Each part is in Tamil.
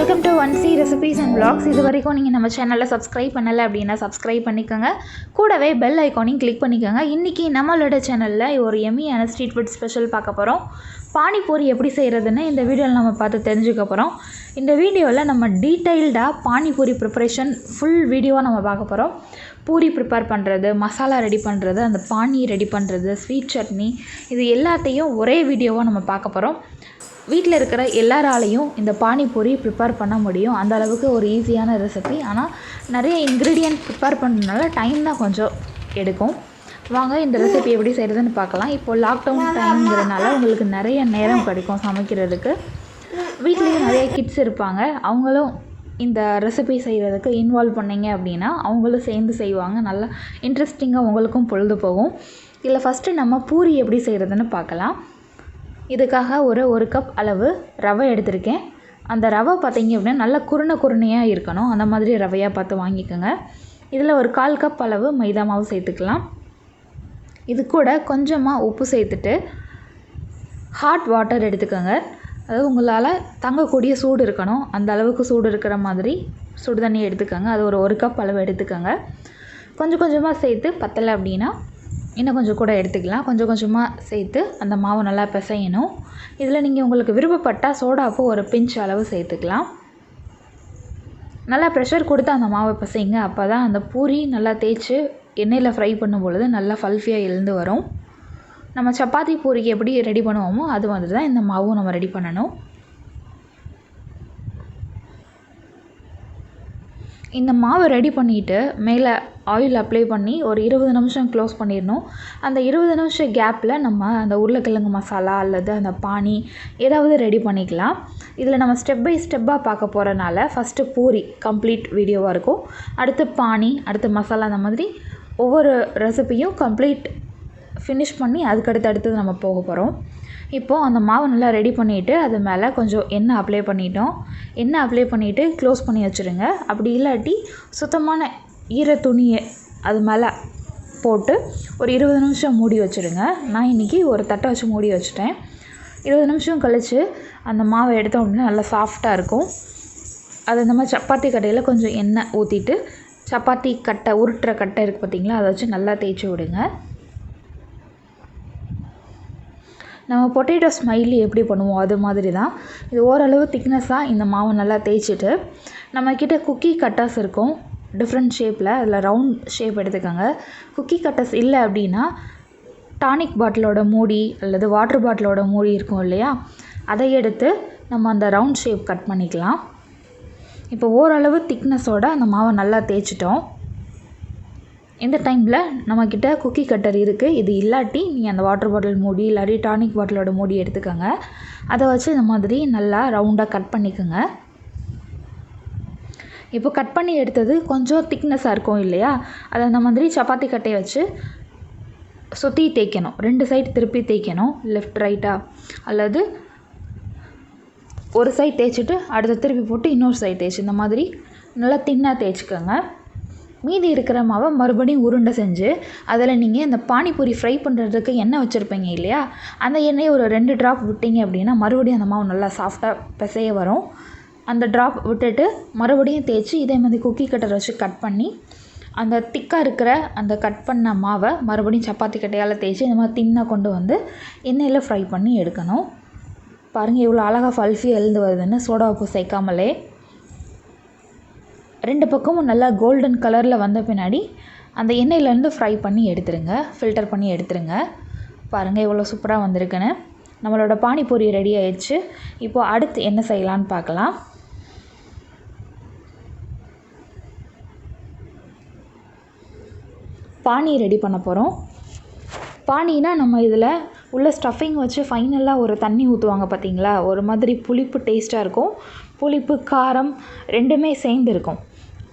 Welcome to ஒன்சி recipes and vlogs. இது வரைக்கும் நீங்கள் நம்ம சேனலில் சப்ஸ்கிரைப் பண்ணலை அப்படின்னா சப்ஸ்கிரைப் பண்ணிக்கோங்க. கூடவே பெல் ஐக்கானையும் கிளிக் பண்ணிக்கோங்க. இன்றைக்கி நம்மளோட சேனலில் ஒரு எம்மியான ஸ்ட்ரீட் ஃபுட் ஸ்பெஷல் பார்க்க போகிறோம். பானிபூரி எப்படி செய்கிறதுன்னு இந்த வீடியோவில் நம்ம பார்த்து தெரிஞ்சுக்க போகிறோம். இந்த வீடியோவில் நம்ம டீட்டெயில்டாக பானிபூரி ப்ரிப்பரேஷன் ஃபுல் வீடியோவாக நம்ம பார்க்க போகிறோம். பூரி ப்ரிப்பேர் பண்ணுறது, மசாலா ரெடி பண்ணுறது, அந்த பானி ரெடி பண்ணுறது, ஸ்வீட் சட்னி, இது எல்லாத்தையும் ஒரே வீடியோவாக நம்ம பார்க்க போகிறோம். வீட்டில் இருக்கிற எல்லாராலையும் இந்த பானிபூரி ப்ரிப்பேர் பண்ண முடியும். அந்த அளவுக்கு ஒரு ஈஸியான ரெசிபி. ஆனால் நிறைய இன்க்ரீடியன்ட் ப்ரிப்பேர் பண்ணுறதுனால டைம் தான் கொஞ்சம் எடுக்கும். வாங்க இந்த ரெசிபி எப்படி செய்கிறதுன்னு பார்க்கலாம். இப்போது லாக்டவுன் டைம்ங்கிறதுனால உங்களுக்கு நிறைய நேரம் கிடைக்கும் சமைக்கிறதுக்கு. வீட்லேயும் நிறைய கிட்ஸ் இருப்பாங்க. அவங்களும் இந்த ரெசிபி செய்கிறதுக்கு இன்வால்வ் பண்ணிங்க அப்படின்னா அவங்களும் சேர்ந்து செய்வாங்க. நல்லா இன்ட்ரெஸ்டிங்காக உங்களுக்கும் பொழுது போகும். இதில் ஃபஸ்ட்டு நம்ம பூரி எப்படி செய்கிறதுன்னு பார்க்கலாம். இதுக்காக ஒரு கப் அளவு ரவை எடுத்திருக்கேன். அந்த ரவை பார்த்திங்க அப்படின்னா நல்லா குருணையாக இருக்கணும். அந்த மாதிரி ரவையாக பார்த்து வாங்கிக்கோங்க. இதில் ஒரு 1/4 கப் அளவு மைதா மாவு சேர்த்துக்கலாம். இது கூட கொஞ்சமாக உப்பு சேர்த்துட்டு ஹாட் வாட்டர் எடுத்துக்கோங்க. அதாவது உங்களால் தங்கக்கூடிய சூடு இருக்கணும். அந்த அளவுக்கு சூடு இருக்கிற மாதிரி சுடு தண்ணி எடுத்துக்கோங்க. அது ஒரு கப் அளவு எடுத்துக்கோங்க. கொஞ்சம் கொஞ்சமாக சேர்த்து பத்தலை அப்படின்னா இன்னும் கொஞ்சம் கூட எடுத்துக்கலாம். கொஞ்சம் கொஞ்சமாக சேர்த்து அந்த மாவு நல்லா பிசையணும். இதில் நீங்கள் உங்களுக்கு விருப்பப்பட்டால் சோடாப்பு ஒரு பிஞ்ச் அளவு சேர்த்துக்கலாம். நல்லா ப்ரெஷர் கொடுத்து அந்த மாவை பிசைங்க. அப்போ தான் அந்த பூரி நல்லா தேய்ச்சி எண்ணெயில் ஃப்ரை பண்ணும் பொழுது நல்லா ஃபல்ஃபியாக எழுந்து வரும். நம்ம சப்பாத்தி பூரிக்கு எப்படி ரெடி பண்ணுவோமோ அது மாதிரி தான் இந்த மாவும் நம்ம ரெடி பண்ணணும். இந்த மாவை ரெடி பண்ணிவிட்டு மேலே ஆயில் அப்ளை பண்ணி ஒரு 20 நிமிஷம் க்ளோஸ் பண்ணிடணும். அந்த 20 நிமிஷம் கேப்பில் நம்ம அந்த உருளைக்கிழங்கு மசாலா அல்லது அந்த பானி ஏதாவது ரெடி பண்ணிக்கலாம். இதில் நம்ம ஸ்டெப் பை ஸ்டெப்பாக பார்க்க போகிறனால ஃபஸ்ட்டு பூரி கம்ப்ளீட் வீடியோவாக இருக்கும். அடுத்து பானி, அடுத்து மசாலா, அந்த மாதிரி ஒவ்வொரு ரெசிபியும் கம்ப்ளீட் ஃபினிஷ் பண்ணி அதுக்கடுத்து நம்ம போக போகிறோம். இப்போது அந்த மாவை நல்லா ரெடி பண்ணிவிட்டு அது மேலே கொஞ்சம் எண்ணெய் அப்ளை பண்ணிட்டோம். எண்ணெய் அப்ளை பண்ணிவிட்டு க்ளோஸ் பண்ணி வச்சுருங்க. அப்படி இல்லாட்டி சுத்தமான ஈர துணியை அது மேலே போட்டு ஒரு 20 நிமிஷம் மூடி வச்சுருங்க. நான் இன்றைக்கி ஒரு தட்டை வச்சு மூடி வச்சுட்டேன். 20 நிமிஷம் கழித்து அந்த மாவை எடுத்தோம் அப்படின்னா நல்லா சாஃப்டாக இருக்கும். அது நம்ம சப்பாத்தி கட்டையில் கொஞ்சம் எண்ணெய் ஊற்றிட்டு சப்பாத்தி கட்டை உருட்டுற கட்டை இருக்குது பார்த்திங்களா, அதை வச்சு நல்லா தேய்ச்சி விடுங்க. நம்ம பொட்டேட்டோ ஸ்மைலி எப்படி பண்ணுவோம் அது மாதிரி தான் இது. ஓரளவு திக்னஸாக இந்த மாவை நல்லா தேய்ச்சிட்டு நம்மக்கிட்ட குக்கி கட்டர்ஸ் இருக்கும் டிஃப்ரெண்ட் ஷேப்பில். அதில் ரவுண்ட் ஷேப் எடுத்துக்கோங்க. குக்கி கட்டர்ஸ் இல்லை அப்படின்னா டானிக் பாட்டிலோட மூடி அல்லது வாட்டர் பாட்டிலோட மூடி இருக்கும் இல்லையா, அதை எடுத்து நம்ம அந்த ரவுண்ட் ஷேப் கட் பண்ணிக்கலாம். இப்போ ஓரளவு திக்னஸோடு அந்த மாவை நல்லா தேய்ச்சிட்டோம். இந்த டைமில் நம்மக்கிட்ட குக்கி கட்டர் இருக்குது. இது இல்லாட்டி நீங்கள் அந்த வாட்டர் பாட்டில் மூடி இல்லாட்டி டானிக் பாட்டிலோட மூடி எடுத்துக்கோங்க. அதை வச்சு இந்த மாதிரி நல்லா ரவுண்டாக கட் பண்ணிக்கோங்க. இப்போ கட் பண்ணி எடுத்தது கொஞ்சம் திக்னஸாக இருக்கும் இல்லையா, அதை அந்த மாதிரி சப்பாத்தி கட்டையை வச்சு சுற்றி தேய்க்கணும். 2 சைடு திருப்பி தேய்க்கணும், லெஃப்ட் ரைட்டாக. அல்லது ஒரு சைடு தேய்ச்சிட்டு அடுத்த திருப்பி போட்டு இன்னொரு சைடு தேய்ச்சி இந்த மாதிரி நல்லா தின்னாக தேய்ச்சிக்கோங்க. மீதி இருக்கிற மாவை மறுபடியும் உருண்டை செஞ்சு அதில் நீங்கள் இந்த பானிபூரி ஃப்ரை பண்ணுறதுக்கு எண்ணெய் வச்சுருப்பீங்க இல்லையா, அந்த எண்ணெயை ஒரு 2 ட்ராப் விட்டிங்க அப்படின்னா மறுபடியும் அந்த மாவு நல்லா சாஃப்டாக பிசைய வரும். அந்த ட்ராப் விட்டுட்டு மறுபடியும் தேய்ச்சி இதே மாதிரி குக்கி கட்டர் வச்சு கட் பண்ணி அந்த திக்காக இருக்கிற அந்த கட் பண்ண மாவை மறுபடியும் சப்பாத்தி கட்டையால் தேய்ச்சி இந்த மாதிரி தின்னாக கொண்டு வந்து எண்ணெயில் ஃப்ரை பண்ணி எடுக்கணும். பாருங்கள் இவ்வளோ அழகாக ஃபல்ஃபியாக எழுந்து வருதுன்னு, சோடா உப்பு சேர்க்காமலே. 2 பக்கமும் நல்லா கோல்டன் கலரில் வந்த பின்னாடி அந்த எண்ணெயிலேருந்து ஃப்ரை பண்ணி எடுத்துருங்க, ஃபில்டர் பண்ணி எடுத்துருங்க. பாருங்கள் எவ்வளோ சூப்பராக வந்திருக்குன்னு. நம்மளோட பானிபூரி ரெடி ஆயிடுச்சு. இப்போது அடுத்து என்ன செய்யலான்னு பார்க்கலாம். பானி ரெடி பண்ண போகிறோம். பானினா நம்ம இதில் உள்ள ஸ்டஃபிங் வச்சு ஃபைனலாக ஒரு தண்ணி ஊற்றுவாங்க பார்த்திங்களா, ஒரு மாதிரி புளிப்பு டேஸ்ட்டாக இருக்கும். புளிப்பு காரம் ரெண்டுமே சேர்ந்து இருக்கும்.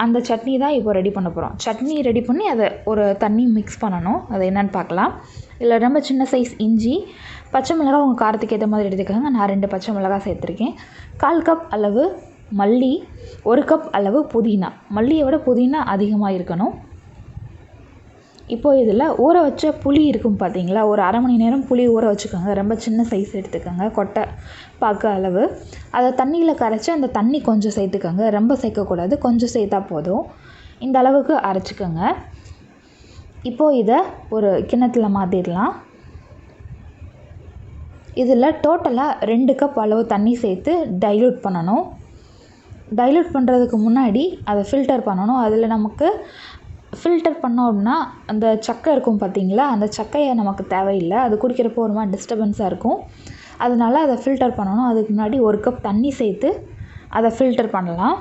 அந்த சட்னி தான் இப்போ ரெடி பண்ண போகிறோம். சட்னி ரெடி பண்ணி அதை ஒரு தண்ணி மிக்ஸ் பண்ணணும். அது என்னென்னு பார்க்கலாம். இதில் ரொம்ப சின்ன சைஸ் இஞ்சி, பச்சை மிளகாய் உங்கள் காரத்துக்கு ஏற்ற மாதிரி எடுத்துக்கோங்க. நான் 2 பச்சை மிளகாய் சேர்த்துருக்கேன். 1/4 கப் அளவு மல்லி, 1 கப் அளவு புதினா. மல்லியை விட புதினா அதிகமாக இருக்கணும். இப்போது இதில் ஊற வச்ச புளி இருக்கும் பார்த்தீங்களா, ஒரு அரை மணி நேரம் புளி ஊற வச்சுக்கோங்க. ரொம்ப சின்ன சைஸ் எடுத்துக்கோங்க, கொட்டை பாக்கு அளவு. அதை தண்ணியில் கரைச்சி அந்த தண்ணி கொஞ்சம் சேர்த்துக்கோங்க, ரொம்ப சேர்க்கக்கூடாது, கொஞ்சம் சேர்த்தா போதும். இந்த அளவுக்கு அரைச்சிக்கோங்க. இப்போது இதை ஒரு கிண்ணத்தில் மாற்றிடலாம். இதில் டோட்டலாக 2 கப் அளவு தண்ணி சேர்த்து டைல்யூட் பண்ணணும். டைல்யூட் பண்ணுறதுக்கு முன்னாடி அதை ஃபில்டர் பண்ணணும். அதில் நமக்கு ஃபில்டர் பண்ணோம் அப்படின்னா அந்த சக்கை இருக்கும் பார்த்தீங்களா, அந்த சக்கையை நமக்கு தேவையில்லை. அது குடிக்கிறப்போ ஒரு மாதிரி டிஸ்டர்பன்ஸாக இருக்கும். அதனால் அதை ஃபில்டர் பண்ணணும். அதுக்கு முன்னாடி 1 கப் தண்ணி சேர்த்து அதை ஃபில்டர் பண்ணலாம்.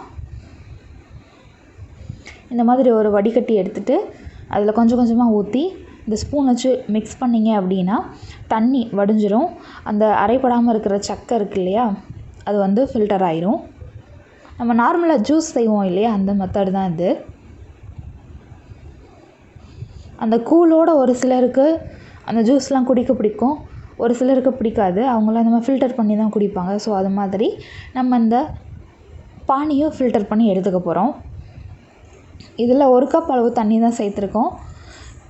இந்த மாதிரி ஒரு வடிகட்டி எடுத்துகிட்டு அதில் கொஞ்சம் கொஞ்சமாக ஊற்றி இந்த ஸ்பூன் வச்சு மிக்ஸ் பண்ணிங்க அப்படின்னா தண்ணி வடிஞ்சிரும். அந்த அரைப்படாமல் இருக்கிற சக்கை இருக்குது இல்லையா, அது வந்து ஃபில்டர் ஆயிரும். நம்ம நார்மலாக ஜூஸ் செய்வோம் இல்லையா, அந்த மெத்தட் தான் இது. அந்த கூலோடு ஒரு சிலருக்கு அந்த ஜூஸ்லாம் குடிக்க பிடிக்கும், ஒரு சிலருக்கு பிடிக்காது. அவங்களாம் இந்த மாதிரி ஃபில்டர் பண்ணி தான் குடிப்பாங்க. ஸோ அது மாதிரி நம்ம இந்த பானியும் ஃபில்டர் பண்ணி எடுத்துக்க போகிறோம். இதில் 1 கப் அளவு தண்ணி தான் சேர்த்துருக்கோம்.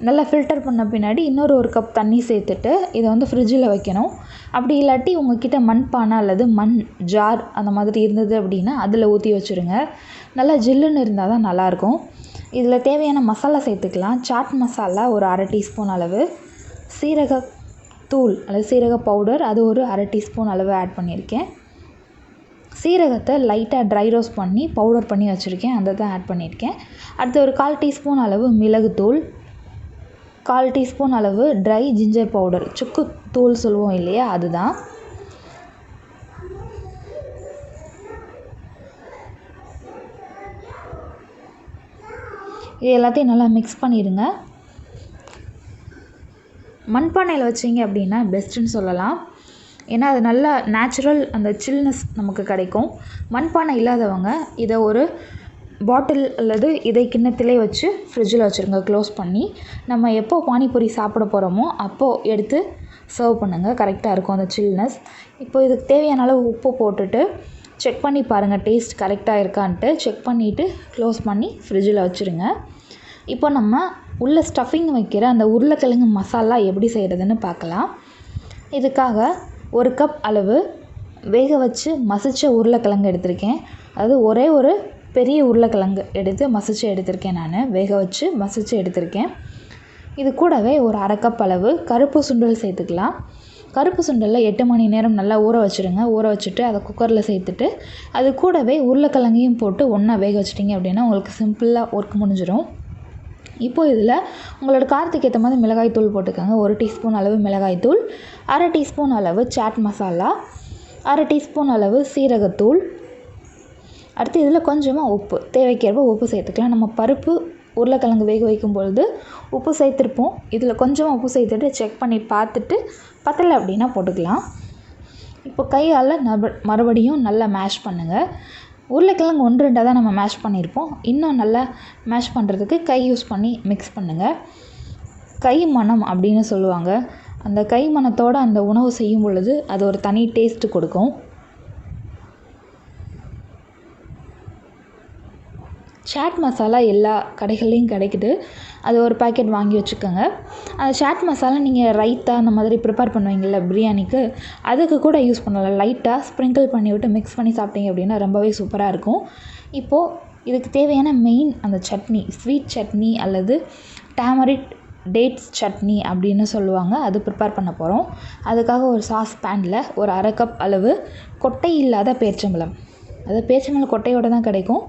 நல்லா ஃபில்டர் பண்ண பின்னாடி இன்னொரு 1 கப் தண்ணி சேர்த்துட்டு இதை வந்து ஃப்ரிட்ஜில் வைக்கணும். அப்படி இல்லாட்டி உங்கள்கிட்ட மண் பானை அல்லது மண் ஜார் அந்த மாதிரி இருந்தது அப்படின்னா அதில் ஊற்றி வச்சுருங்க. நல்லா ஜில்லுன்னு இருந்தால் தான் நல்லாயிருக்கும். இதில் தேவையான மசாலா சேர்த்துக்கலாம். சாட் மசாலா ஒரு அரை டீஸ்பூன் அளவு, சீரகத்தூள் அல்லது சீரக பவுடர் அது ஒரு அரை டீஸ்பூன் அளவு ஆட் பண்ணியிருக்கேன். சீரகத்தை லைட்டாக ட்ரை ரோஸ்ட் பண்ணி பவுடர் பண்ணி வச்சுருக்கேன், அதை தான் ஆட் பண்ணியிருக்கேன். அடுத்து ஒரு 1/4 டீஸ்பூன் அளவு மிளகுத்தூள், 1/4 டீஸ்பூன் அளவு ட்ரை ஜிஞ்சர் பவுடர், சுக்கு தூள் சொல்லுவோம் இல்லையா, அதுதான். இது எல்லாத்தையும் நல்லா மிக்ஸ் பண்ணிடுங்க. மண்பானையில் வச்சிங்க அப்படின்னா பெஸ்ட்டுன்னு சொல்லலாம். ஏன்னா அது நல்லா நேச்சுரல் அந்த சில்னஸ் நமக்கு கிடைக்கும். மண்பானை இல்லாதவங்க இதை ஒரு பாட்டில் அல்லது இதை கிண்ணத்திலே வச்சு ஃப்ரிட்ஜில் வச்சுருங்க க்ளோஸ் பண்ணி. நம்ம எப்போ பானிபூரி சாப்பிட போகிறோமோ அப்போது எடுத்து சர்வ் பண்ணுங்கள், கரெக்டாக இருக்கும் அந்த சில்னஸ். இப்போ இதுக்கு தேவையான அளவு உப்பு போட்டுட்டு செக் பண்ணி பாருங்கள், டேஸ்ட் கரெக்டாக இருக்கான்ட்டு. செக் பண்ணிவிட்டு க்ளோஸ் பண்ணி ஃப்ரிட்ஜில் வச்சுருங்க. இப்போ நம்ம உள்ள ஸ்டஃபிங் வைக்கிற அந்த உருளைக்கிழங்கு மசாலா எப்படி செய்கிறதுன்னு பார்க்கலாம். இதுக்காக 1 கப் அளவு வேக வச்சு மசித்த உருளைக்கிழங்கு எடுத்திருக்கேன். அதாவது ஒரே ஒரு பெரிய உருளைக்கிழங்கு எடுத்து மசித்து எடுத்திருக்கேன், நான் வேக வச்சு மசித்து எடுத்திருக்கேன். இது கூடவே ஒரு அரை கப் அளவு கருப்பு சுண்டல் சேர்த்துக்கலாம். கருப்பு சுண்டலில் 8 மணி நேரம் நல்லா ஊற வச்சுருங்க. ஊற வச்சுட்டு அதை குக்கரில் சேர்த்துட்டு அது கூடவே உருளைக்கிழங்கையும் போட்டு ஒன்றா வேக வச்சிட்டிங்க அப்படின்னா உங்களுக்கு சிம்பிளாக ஒர்க் முடிஞ்சிடும். இப்போது இதில் உங்களோட காரத்துக்கு ஏற்ற மாதிரி மிளகாய்த்தூள் போட்டுக்கோங்க. 1 டீஸ்பூன் அளவு மிளகாய்த்தூள், அரை டீஸ்பூன் அளவு சாட் மசாலா, அரை டீஸ்பூன் அளவு சீரகத்தூள். அடுத்து இதில் கொஞ்சமாக உப்பு, தேவைக்கேற்ப உப்பு சேர்த்துக்கலாம். நம்ம பருப்பு உருளைக்கிழங்கு வேக வைக்கும் பொழுது உப்பு சேர்த்துருப்போம். இதில் கொஞ்சமாக உப்பு சேர்த்துட்டு செக் பண்ணி பார்த்துட்டு பத்தலை அப்படின்னா போட்டுக்கலாம். இப்போ கையால் மறுபடியும் நல்லா மேஷ் பண்ணுங்கள். உருளைக்கிழங்கு 1-2 தான் நம்ம மேஷ் பண்ணியிருப்போம். இன்னும் நல்லா மேஷ் பண்ணுறதுக்கு கை யூஸ் பண்ணி மிக்ஸ் பண்ணுங்கள். கை மணம் அப்படின்னு சொல்லுவாங்க. அந்த கை மணத்தோடு அந்த உணவு செய்யும் பொழுது அது ஒரு தனி டேஸ்ட்டு கொடுக்கும். சாட் மசாலா எல்லா கடைகள்லேயும் கிடைக்குது, அது ஒரு பாக்கெட் வாங்கி வச்சுக்கோங்க. அந்த சாட் மசாலா நீங்கள் ரைத்தா அந்த மாதிரி ப்ரிப்பேர் பண்ணுவீங்கள்ல பிரியாணிக்கு, அதுக்கு கூட யூஸ் பண்ணலாம். லைட்டாக ஸ்ப்ரிங்கிள் பண்ணி விட்டு மிக்ஸ் பண்ணி சாப்பிட்டீங்க அப்படின்னா ரொம்பவே சூப்பராக இருக்கும். இப்போது இதுக்கு தேவையான மெயின் அந்த சட்னி, ஸ்வீட் சட்னி அல்லது டேமரிட் டேட்ஸ் சட்னி அப்படின்னு சொல்லுவாங்க, அது ப்ரிப்பேர் பண்ண போகிறோம். அதுக்காக ஒரு சாஸ் பேனில் ஒரு அரை கப் அளவு கொட்டை இல்லாத பேரிச்சம்பழம், அது பேரிச்சம்பழம் கொட்டையோடு தான் கிடைக்கும்.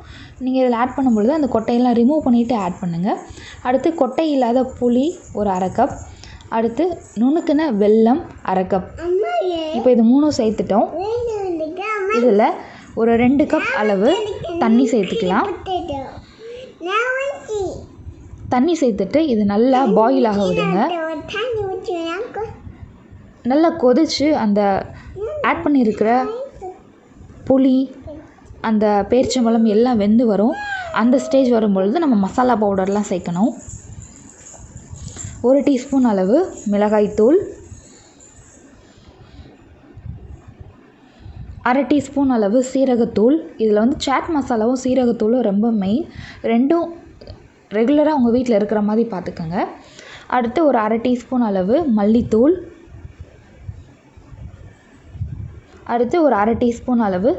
நீங்கள் இதில் ஆட் பண்ணும்பொழுது அந்த கொட்டையெல்லாம் ரிமூவ் பண்ணிவிட்டு ஆட் பண்ணுங்கள். அடுத்து கொட்டை இல்லாத புளி ஒரு அரை கப், அடுத்து நுணுக்கின வெல்லம் அரை கப். இப்போ இது 3 சேர்த்துட்டோம். இதில் ஒரு 2 கப் அளவு தண்ணி சேர்த்துக்கலாம். தண்ணி சேர்த்துட்டு இது நல்லா பாயில் ஆக விடுங்க. நல்லா கொதித்து அந்த ஆட் பண்ணியிருக்கிற புளி அந்த பேரிச்சம்பழம் எல்லாம் வெந்து வரும். அந்த ஸ்டேஜ் வரும்பொழுது நம்ம மசாலா பவுடர்லாம் சேர்க்கணும். 1 டீஸ்பூன் அளவு மிளகாய்த்தூள், அரை டீஸ்பூன் அளவு சீரகத்தூள். இதில் வந்து சாட் மசாலாவும் சீரகத்தூளும் ரொம்ப மெயின். ரெண்டும் ரெகுலராக உங்கள் வீட்டில் இருக்கிற மாதிரி பார்த்துக்கோங்க. அடுத்து ஒரு அரை டீஸ்பூன் அளவு மல்லித்தூள், அடுத்து ஒரு அரை டீஸ்பூன் அளவு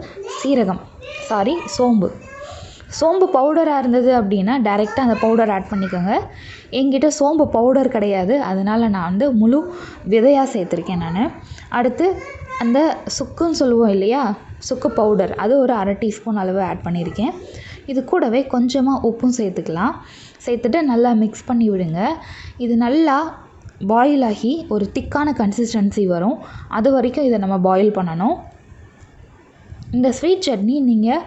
சோம்பு பவுடராக இருந்தது அப்படின்னா டைரெக்டாக அந்த பவுடர் ஆட் பண்ணிக்கோங்க. என்கிட்ட சோம்பு பவுடர் கிடையாது, அதனால் நான் வந்து முழு விதையாக சேர்த்துருக்கேன் நான். அடுத்து அந்த சுக்குன்னு சொல்லுவோம் இல்லையா, சுக்கு பவுடர், அது ஒரு அரை டீஸ்பூன் அளவு ஆட் பண்ணியிருக்கேன். இது கூடவே கொஞ்சமாக உப்பும் சேர்த்துக்கலாம். சேர்த்துட்டு நல்லா மிக்ஸ் பண்ணி விடுங்க. இது நல்லா பாயில் ஆகி ஒரு திக்கான கன்சிஸ்டன்சி வரும், அது வரைக்கும் இதை நம்ம பாயில் பண்ணணும். இந்த ஸ்வீட் சட்னி நீங்கள்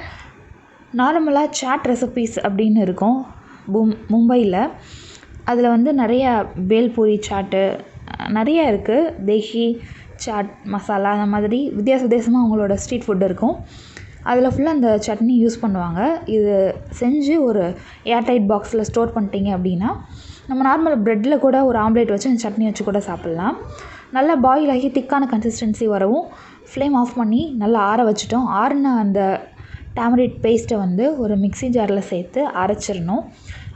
நார்மலாக சாட் ரெசிபீஸ் அப்படின்னு இருக்கும் மும்பையில், அதில் வந்து நிறையா பேல்பூரி சாட்டு நிறையா இருக்குது. தேஹி சாட் மசாலா அந்த மாதிரி வித்தியாசமாக அவங்களோட ஸ்ட்ரீட் ஃபுட் இருக்கும். அதில் ஃபுல்லாக அந்த சட்னி யூஸ் பண்ணுவாங்க. இது செஞ்சு ஒரு ஏர்டைட் பாக்ஸில் ஸ்டோர் பண்ணிட்டீங்க அப்படின்னா நம்ம நார்மல் ப்ரெட்டில் கூட ஒரு ஆம்லேட் வச்சு அந்த சட்னி வச்சு கூட சாப்பிட்லாம். நல்லா பாயில் ஆகி திக்கான கன்சிஸ்டன்சி வரவும் ஃப்ளேம் ஆஃப் பண்ணி நல்லா ஆற வச்சுட்டோம். ஆறின அந்த டேமரிட் பேஸ்ட்டை வந்து ஒரு மிக்ஸி ஜாரில் சேர்த்து அரைச்சிடணும்.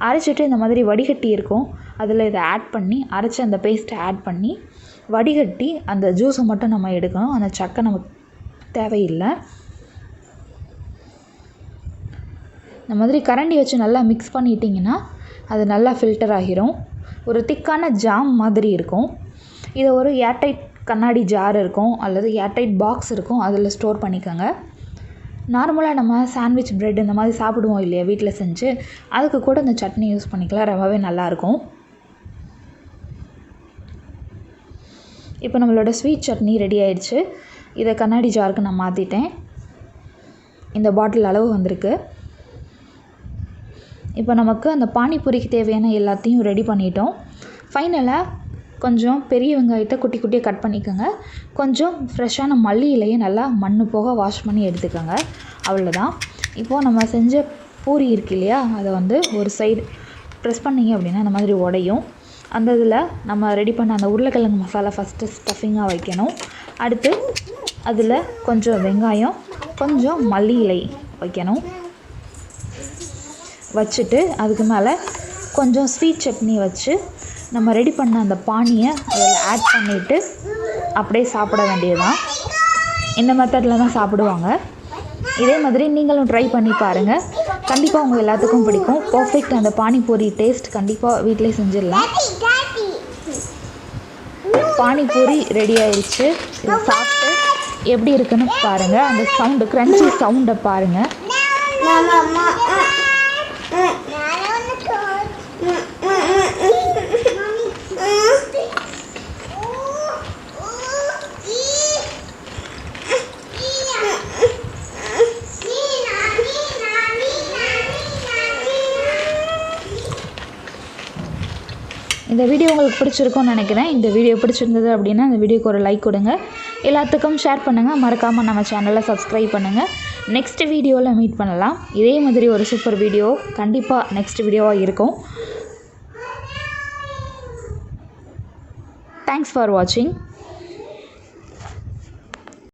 அரைச்சிட்டு இந்த மாதிரி வடிகட்டி இருக்கும், அதில் இதை ஆட் பண்ணி அரைச்ச அந்த பேஸ்ட்டை ஆட் பண்ணி வடிகட்டி அந்த ஜூஸை மட்டும் நம்ம எடுக்கணும். அந்த சக்கை நமக்கு தேவையில்லை. இந்த மாதிரி கரண்டி வச்சு நல்லா மிக்ஸ் பண்ணிட்டிங்கன்னா அது நல்லா ஃபில்டர் ஆகிரும். ஒரு திக்கான ஜாம் மாதிரி இருக்கும். இதை ஒரு ஏர்டைட் கண்ணாடி ஜார் இருக்கும் அல்லது ஏர்டைட் பாக்ஸ் இருக்கும், அதில் ஸ்டோர் பண்ணிக்கோங்க. நார்மலாக நம்ம சாண்ட்விச் ப்ரெட் இந்த மாதிரி சாப்பிடுவோம் இல்லையா வீட்டில் செஞ்சு, அதுக்கு கூட இந்த சட்னி யூஸ் பண்ணிக்கலாம், ரொம்பவே நல்லாயிருக்கும். இப்போ நம்மளோட ஸ்வீட் சட்னி ரெடி ஆயிடுச்சு. இதை கண்ணாடி ஜாருக்கு நான் மாற்றிட்டேன். இந்த பாட்டில் அளவு வந்திருக்கு. இப்போ நமக்கு அந்த பானிபூரிக்கு தேவையான எல்லாத்தையும் ரெடி பண்ணிட்டோம். ஃபைனலாக கொஞ்சம் பெரிய வெங்காயத்தை குட்டி குட்டியாக கட் பண்ணிக்கோங்க. கொஞ்சம் ஃப்ரெஷ்ஷான மல்லி இலையை நல்லா மண்ணு போக வாஷ் பண்ணி எடுத்துக்கோங்க. அவ்வளோதான். இப்போது நம்ம செஞ்ச பூரி இருக்கு இல்லையா, அதை வந்து ஒரு சைடு ப்ரெஸ் பண்ணிங்க அப்படின்னா அந்த மாதிரி உடையும். அந்த இதில் நம்ம ரெடி பண்ண அந்த உருளைக்கிழங்கு மசாலா ஃபஸ்ட்டு ஸ்டஃபிங்காக வைக்கணும். அடுத்து அதில் கொஞ்சம் வெங்காயம், கொஞ்சம் மல்லி இலை வைக்கணும். வச்சுட்டு அதுக்கு மேலே கொஞ்சம் ஸ்வீட் சட்னி வச்சு நம்ம ரெடி பண்ண அந்த பானியை அதில் ஆட் பண்ணிவிட்டு அப்படியே சாப்பிட வேண்டியதுதான். இந்த மெத்தடில் தான் சாப்பிடுவாங்க. இதே மாதிரி நீங்களும் ட்ரை பண்ணி பாருங்கள், கண்டிப்பாக உங்கள் எல்லாத்துக்கும் பிடிக்கும். பர்ஃபெக்ட் அந்த பானிபூரி டேஸ்ட் கண்டிப்பாக வீட்டிலே செஞ்சிடலாம். பானிபூரி ரெடி ஆயிடுச்சு. இதை சாப்பிட்டு எப்படி இருக்குன்னு பாருங்கள். அந்த சவுண்டு க்ரன்ச்சி சவுண்டை பாருங்கள். இந்த வீடியோ உங்களுக்கு பிடிச்சிருக்கும்னு நினைக்கிறேன். இந்த வீடியோ பிடிச்சிருந்தது அப்படின்னா இந்த வீடியோக்கு ஒரு லைக் கொடுங்க, எல்லாத்துக்கும் ஷேர் பண்ணுங்கள், மறக்காமல் நம்ம சேனலை சப்ஸ்கிரைப் பண்ணுங்கள். நெக்ஸ்ட் வீடியோவில் மீட் பண்ணலாம். இதே மாதிரி ஒரு சூப்பர் வீடியோ கண்டிப்பாக நெக்ஸ்ட் வீடியோவாக இருக்கும். தேங்க்ஸ் ஃபார் வாட்சிங்.